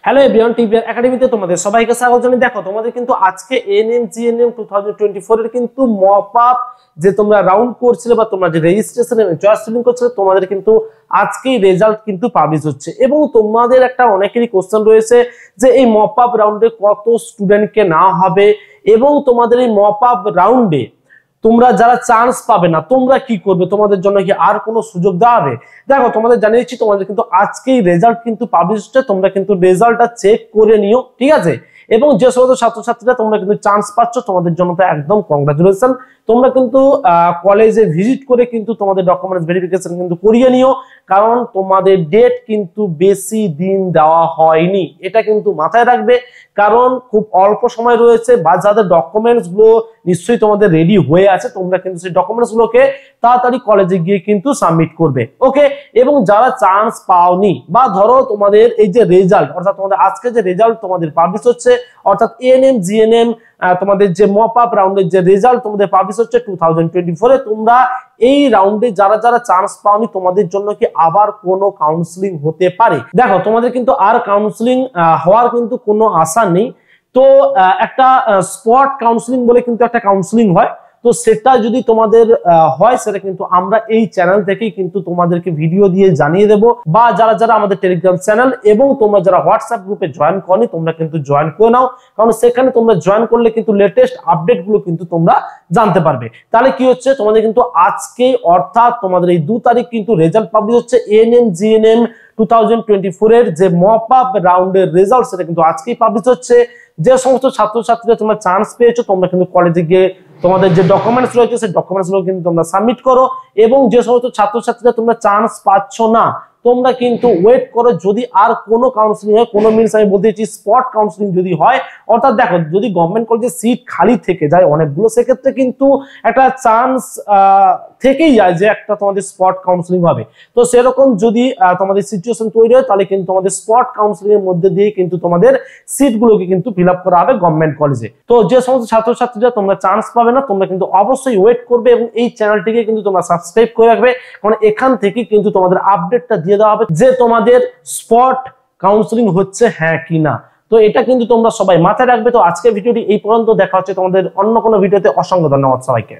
Hello everyone, TVR একাডেমিতে তোমাদের সবাইকে স্বাগত জানাই। দেখো তোমাদের কিন্তু আজকে এএনএম জিএনএম 2024 এর কিন্তু মপ আপ যে তোমরা রাউন্ড করছিলে বা তোমরা যে রেজিস্ট্রেশন এবং চয়েস ফিলিং করছিলে, তোমাদের কিন্তু আজকেই রেজাল্ট কিন্তু পাবলিশ হচ্ছে। এবং তোমাদের একটা অনেকেরই কোশ্চেন রয়েছে যে এই মপ আপ রাউন্ডে কত স্টুডেন্টকে নেওয়া হবে এবং তোমাদের এই মপ আপ রাউন্ডে তোমরা যারা চান্স পাবে না তোমরা কি করবে, তোমাদের জন্য কি আর কোনো সুযোগ দেওয়া হবে? দেখো তোমাদের জানিয়েছি তোমাদের কিন্তু আজকেই রেজাল্ট কিন্তু পাবলিশ হচ্ছে, তোমরা কিন্তু রেজাল্টটা চেক করে নিও, ঠিক আছে? এবং যে সমস্ত ছাত্রছাত্রীরা তোমরা কিন্তু চান্স পাচ্ছ তোমাদের জন্য তো একদম কংগ্রাচুলেশন। তোমরা কিন্তু কলেজে ভিজিট করে কিন্তু তোমাদের ডকুমেন্টস ভেরিফিকেশন কিন্তু করিয়ে নিও, কারণ তোমাদের ডেট কিন্তু বেশি দিন দেওয়া হয়নি, এটা কিন্তু মাথায় রাখবে। কারণ খুব অল্প সময় রয়েছে, বা যাদের ডকুমেন্টস গুলো নিশ্চয়ই তোমাদের রেডি হয়ে আছে, তোমরা কিন্তু সেই ডকুমেন্টস গুলোকে তাড়াতাড়ি কলেজে গিয়ে কিন্তু সাবমিট করবে, ওকে? এবং যারা চান্স পাওনি বা ধরো তোমাদের এই যে রেজাল্ট, অর্থাৎ তোমাদের আজকে যে রেজাল্ট তোমাদের পাবলিশ হচ্ছে, অর্থাৎ এএনএম জিএনএম তোমাদের যে মপ আপ রাউন্ডের যে রেজাল্ট তোমাদের পাবলিশ হচ্ছে 2024 এ, তোমরা এই রাউন্ডে যারা যারা চান্স পাওনি তোমাদের জন্য কি আবার কোনো কাউন্সিলিং হতে পারে? দেখো তোমাদের কিন্তু আর কাউন্সিলিং হওয়ার কিন্তু কোনো আশা নেই। তো একটা স্পট কাউন্সিলিং বলে কিন্তু একটা কাউন্সিলিং হয়, তো সেটা যদি তোমাদের হয় সেটা কিন্তু আমরা এই চ্যানেল থেকেই কিন্তু তোমাদেরকে ভিডিও দিয়ে জানিয়ে দেব। বা যারা যারা আমাদের টেলিগ্রাম চ্যানেল এবং তোমরা যারা হোয়াটসঅ্যাপ গ্রুপে জয়েন করনি তোমরা কিন্তু জয়েন করে নাও, কারণ সেখানে তোমরা জয়েন করলে কিন্তু লেটেস্ট আপডেট গুলো কিন্তু তোমরা জানতে পারবে। তাহলে কি হচ্ছে, তোমাদের কিন্তু আজকে অর্থাৎ তোমাদের এই 2 তারিখ কিন্তু রেজাল্ট পাবলিশ হচ্ছে এএনএম জিএনএম 2024 এর যে মপ আপ রাউন্ডের রেজাল্ট, সেটা কিন্তু আজকেই পাবলিশ হচ্ছে। যে সমস্ত ছাত্রছাত্রীরা তোমরা চান্স পেয়েছো তোমরা কিন্তু কলেজে গিয়ে তোমাদের যে ডকুমেন্টস রয়েছে সেই ডকুমেন্টস গুলো কিন্তু তোমরা সাবমিট করো। এবং যে সমস্ত ছাত্রছাত্রীরা তোমরা চান্স পাচ্ছ না তোমরা কিন্তু ওয়েট করো, যদি আর কোনো কাউন্সিলিং হয়, কোনো মিনস আমি বলতে চাইছি স্পট কাউন্সিলিং যদি হয়, অর্থাৎ দেখো যদি গভর্নমেন্ট কলেজে সিট খালি থেকে যায় অনেকগুলো, সেক্ষেত্রে কিন্তু একটা চান্স থেকেই যায় যে একটা তোমাদের স্পট কাউন্সিলিং হবে। তো সেরকম যদি তোমাদের সিচুয়েশন তৈরি হয় তাহলে কিন্তু তোমাদের স্পট কাউন্সিলিং এর মধ্যে দিয়ে কিন্তু তোমাদের সিটগুলোকে কিন্তু ফিল আপ করা হবে গভর্নমেন্ট কলেজে। তো যে সমস্ত ছাত্রছাত্রীরা তোমরা চান্স পাবে না তোমরা কিন্তু অবশ্যই ওয়েট করবে এবং এই চ্যানেলটিকে কিন্তু তোমরা সাবস্ক্রাইব করে রাখবে, কারণ এখান থেকে কিন্তু তোমাদের আপডেটটা দিয়ে দেওয়া হবে যে তোমাদের স্পট কাউন্সিলিং হচ্ছে হ্যাঁ কি না। তো এটা কিন্তু তোমরা সবাই মাথায় রাখবে। তো আজকের ভিডিওটি এই পর্যন্ত, দেখা হচ্ছে তোমাদের অন্য কোনো ভিডিওতে। অসংখ্য ধন্যবাদ সবাইকে।